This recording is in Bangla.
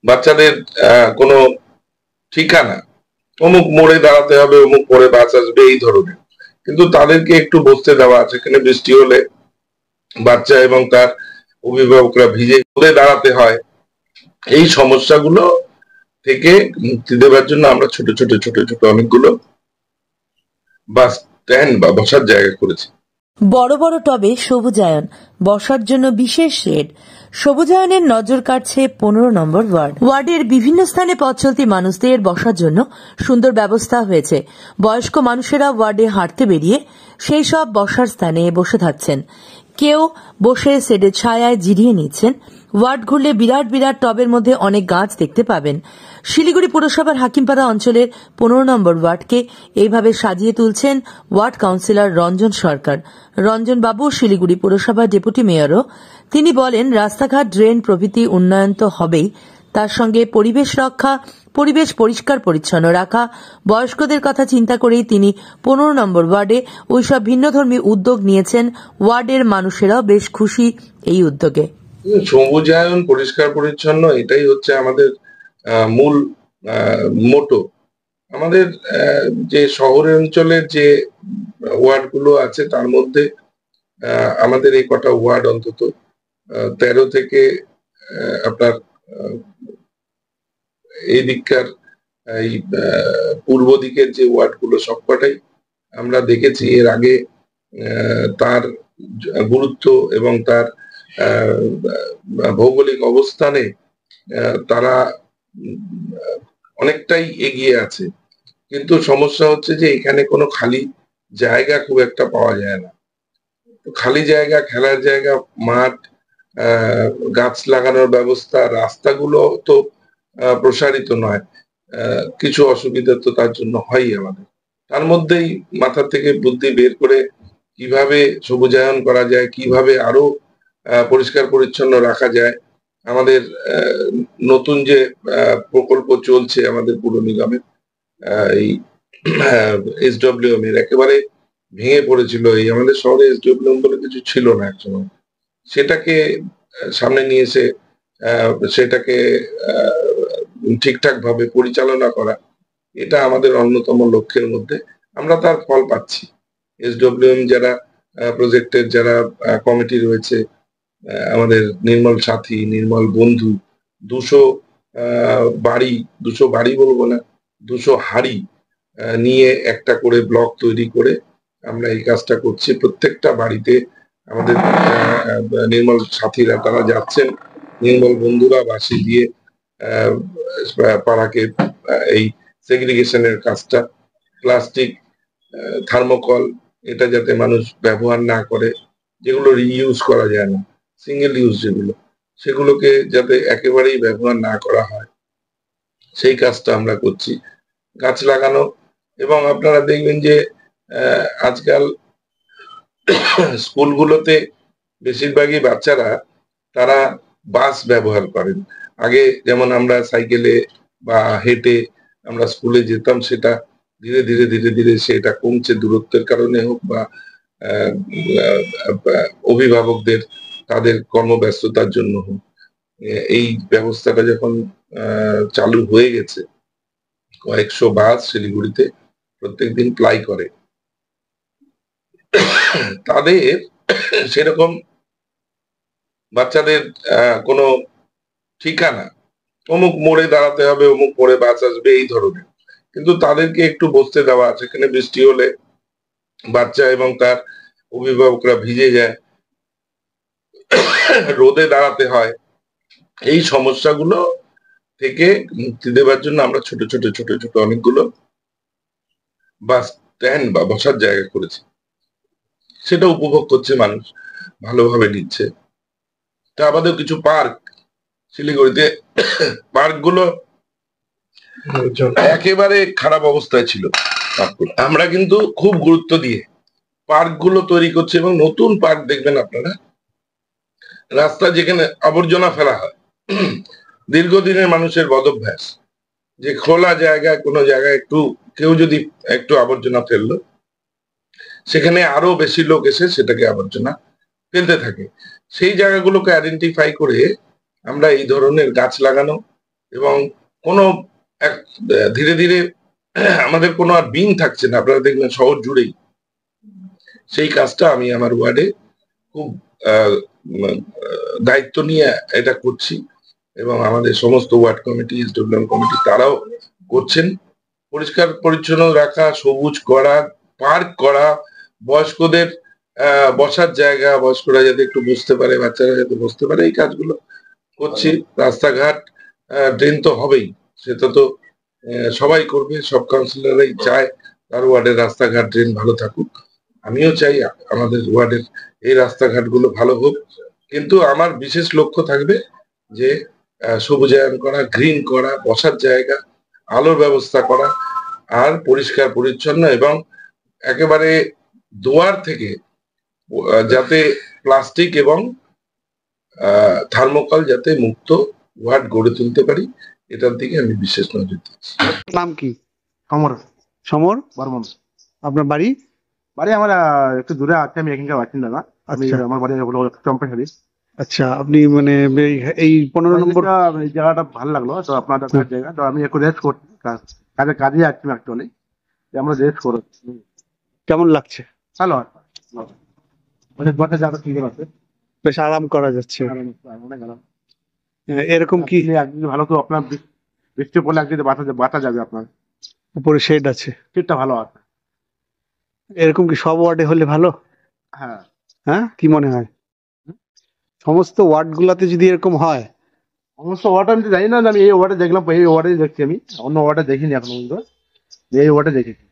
বাচ্চাদের কোনো ঠিকানা, অমুক মোড়ে দাঁড়াতে হবে, অমুক পরে বাস আসবে, এই ধরনের। কিন্তু তাদেরকে একটু বসতে দেওয়া, সেখানে বৃষ্টি হলে বাচ্চা এবং তার অভিভাবকরা ভিজে ঘুরে দাঁড়াতে হয়, এই সমস্যাগুলো থেকে মুক্তি দেওয়ার জন্য আমরা ছোট ছোট ছোট ছোট অনেকগুলো বাস স্ট্যান্ড বা বসার জায়গা করেছি। বড় বড় টবে সবুজায়ন, বসার জন্য বিশেষ শেড। সবুজায়নের নজর কাটছে 15 নম্বর ওয়ার্ড। ওয়ার্ডের বিভিন্ন স্থানে পথ চলতি মানুষদের বসার জন্য সুন্দর ব্যবস্থা হয়েছে। বয়স্ক মানুষেরা ওয়ার্ডে হাঁটতে বেরিয়ে সেই সব বসার স্থানে বসে থাকছেন। কেউ বসে শেডের ছায়ায় জিরিয়ে নিচ্ছেন। ওয়ার্ড ঘুরলে বিরাট বিরাট টবের মধ্যে অনেক গাছ দেখতে পাবেন। শিলিগুড়ি পুরসভার হাকিমপাড়া অঞ্চলের 15 নম্বর ওয়ার্ডকে এইভাবে সাজিয়ে তুলছেন ওয়ার্ড কাউন্সিলর রঞ্জন সরকার। রঞ্জন বাবু শিলিগুড়ি পুরসভার ডেপুটি মেয়রও। তিনি বলেন, রাস্তাঘাট, ড্রেন প্রভৃতি উন্নয়ন তো হবেই, তার সঙ্গে পরিবেশ রক্ষা, পরিবেশ পরিষ্কার পরিচ্ছন্ন রাখা, বয়স্কদের কথা চিন্তা করেই তিনি 15 নম্বর ওয়ার্ডে ওইসব ভিন্নধর্মী উদ্যোগ নিয়েছেন। ওয়ার্ডের মানুষেরাও বেশ খুশি এই উদ্যোগে। সবুজায়ন, পরিষ্কার পরিচ্ছন্ন, এটাই হচ্ছে আমাদের মূল মোটো। আমাদের যে শহরের অঞ্চলের যে ওয়ার্ডগুলো আছে তার মধ্যে আমাদের এই কটা ওয়ার্ড অন্তত 13 থেকে আপনার এই দিককার এই পূর্ব দিকের যে ওয়ার্ডগুলো সবকটাই আমরা দেখেছি এর আগে তার গুরুত্ব এবং তার ভৌগোলিক অবস্থানে তারা অনেকটাই এগিয়ে আছে। কিন্তু সমস্যা হচ্ছে যে এখানে কোনো খালি জায়গা খুব একটা পাওয়া যায় না। খালি জায়গা, খেলার জায়গা, মাঠ, গাছ লাগানোর ব্যবস্থা, রাস্তাগুলো তো প্রসারিত নয়। কিছু অসুবিধা তো তার জন্য হয়ই আমাদের। তার মধ্যেই মাথা থেকে বুদ্ধি বের করে কিভাবে সবুজায়ন করা যায়, কিভাবে আরো পরিষ্কার পরিচ্ছন্ন রাখা যায়। আমাদের নতুন যে প্রকল্প চলছে আমাদের পুর নিগমের, এই SWM এর একেবারে ভেঙে পড়েছিল। এই আমাদের শহরে SWM বলে কিছু ছিল না একসময়। সেটাকে সামনে নিয়ে এসে সেটাকে ঠিকঠাক ভাবে পরিচালনা করা, এটা আমাদের অন্যতম লক্ষ্যের মধ্যে। আমরা তার ফল পাচ্ছি। SWM যারা প্রজেক্টের যারা কমিটি রয়েছে, আমাদের নির্মল সাথী, নির্মল বন্ধু, 200 বাড়ি বলবো না, 200 হাড়ি নিয়ে একটা করে ব্লক তৈরি করে আমরা এই কাজটা করছি। প্রত্যেকটা বাড়িতে আমাদের নির্মল সাথীরা তারা যাচ্ছেন, নির্মল বন্ধুরা বাসি দিয়ে পাড়াকে এই সেগ্রিগেশনের কাজটা, প্লাস্টিক, থার্মোকল, এটা যাতে মানুষ ব্যবহার না করে, যেগুলো রিইউজ করা যায় না, সিঙ্গেল ইউজ যেগুলো, সেগুলোকে যাতে একেবারেই ব্যবহার না করা হয়, সেই কাজটা আমরা করছি। গাছ লাগানো, এবং আপনারা দেখবেন যে আজকাল স্কুলগুলোতে বেশিরভাগই বাচ্চারা তারা বাস ব্যবহার করেন। আগে যেমন আমরা সাইকেলে বা হেঁটে আমরা স্কুলে যেতাম, সেটা ধীরে ধীরে ধীরে ধীরে সেটা কমছে, দূরত্বের কারণে হোক বা অভিভাবকদের তাদের কর্মব্যস্ততার জন্য হোক। এই ব্যবস্থাটা যখন চালু হয়ে গেছে, কয়েকশো বাস শিলিগুড়িতে প্রত্যেকদিন প্লাই করে, তাদের সেরকম বাচ্চাদের কোনো ঠিকানা, অমুক মোড়ে দাঁড়াতে হবে, অমুক পরে বাস আসবে, এই ধরনের। কিন্তু তাদেরকে একটু বসতে দেওয়া, সেখানে বৃষ্টি হলে বাচ্চা এবং তার অভিভাবকরা ভিজে যায়, রোদে দাঁড়াতে হয়, এই সমস্যাগুলো থেকে মুক্তি দেওয়ার জন্য আমরা ছোট ছোট ছোট ছোট অনেকগুলো বাস স্ট্যান্ড বা বসার জায়গা করেছি। সেটা উপভোগ করছে মানুষ, ভালোভাবে নিচ্ছে। তা আমাদের কিছু পার্ক শিলিগুড়িতে, পার্কগুলো একেবারে খারাপ অবস্থায় ছিল। আমরা কিন্তু খুব গুরুত্ব দিয়ে পার্কগুলো তৈরি করছি, এবং নতুন পার্ক দেখবেন আপনারা, রাস্তা যেখানে আবর্জনা ফেলা হয়, দীর্ঘদিনের মানুষের বদভ্যাস যে খোলা জায়গায়, কোনো জায়গায় একটু কেউ যদি একটু আবর্জনা ফেললো, সেখানে আরো বেশি লোক এসে সেটাকে আবর্জনা ফেলতে থাকে। সেই জায়গাগুলোকে আইডেন্টিফাই করে আমরা এই ধরনের গাছ লাগানো, এবং কোনো এক ধীরে ধীরে আমাদের কোনো আর বিন থাকছে না, আপনারা দেখবেন শহর জুড়েই। সেই কাজটা আমি আমার ওয়ার্ডে খুব দায়িত্ব নিয়ে এটা করছি, এবং আমাদের সমস্ত ওয়ার্ড কমিটি, এসডব্লিউএম কমিটি তারাও করছেন। পরিষ্কার পরিচ্ছন্ন রাখা, সবুজ করা, পার্ক করা, বয়স্কদের বসার জায়গা, বয়স্করা যাতে একটু বসতে পারে, বাচ্চারা যাতে বসতে পারে, এই কাজগুলো করছি। রাস্তাঘাট, ড্রেন তো হবেই, সেটা তো সবাই করবে, সব কাউন্সিলররাই চায় তার ওয়ার্ডের রাস্তাঘাট ড্রেন ভালো থাকুক। আমিও চাই আমাদের ওয়ার্ডের এই রাস্তাঘাটগুলো ভালো হোক, কিন্তু আমার বিশেষ লক্ষ্য থাকবে যে সবুজায়ন করা, গ্রিন করা, বসার জায়গা, আলোর ব্যবস্থা করা, আর পরিষ্কার পরিচ্ছন্ন, এবং একেবারে দুয়ার থেকে যাতে প্লাস্টিক এবং থার্মোকল যাতে মুক্ত ওয়ার্ড গড়ে তুলতে পারি, এটার দিকে আমি বিশেষ নজর দিচ্ছি। নাম কি? সমর সমর বর্মন। আপনার বাড়ি? বাড়ি আমার একটু দূরে আছে, আমি এখানকার বাসিন্দা না। আমি আচ্ছা। আমার বাড়ি হলো চম্পাশালি। আচ্ছা, আপনি মানে এই 15 নম্বর এই জায়গাটা ভালো লাগলো, তো আপনার জায়গা, তো আমি একটু রেস্ট করছি, কাজে যাচ্ছি অ্যাকচুয়ালি, আমরা রেস্ট করছি। কেমন লাগছে? ভালো হয়, অনেক বাচ্চা যারা ঠিক আছে, বেশ আরাম করা যাচ্ছে। অনেক আরাম। এরকম কি একদিন ভালো, তো আপনার বৃষ্টি পড়লে একদিন বাঁচা যাবে, আপনার উপরে শেড আছে? শীতটা ভালো আছে। এরকম কি সব ওয়ার্ডে হলে ভালো? হ্যাঁ, হ্যাঁ, কি মনে হয় সমস্ত ওয়ার্ড গুলাতে যদি এরকম হয়? সমস্ত ওয়ার্ড আমি তো জানি না, আমি এই ওয়ার্ডে দেখলাম, এই ওয়ার্ডে দেখছি, আমি অন্য ওয়ার্ডে দেখিনি এখন পর্যন্ত, এই ওয়ার্ডে দেখেছি।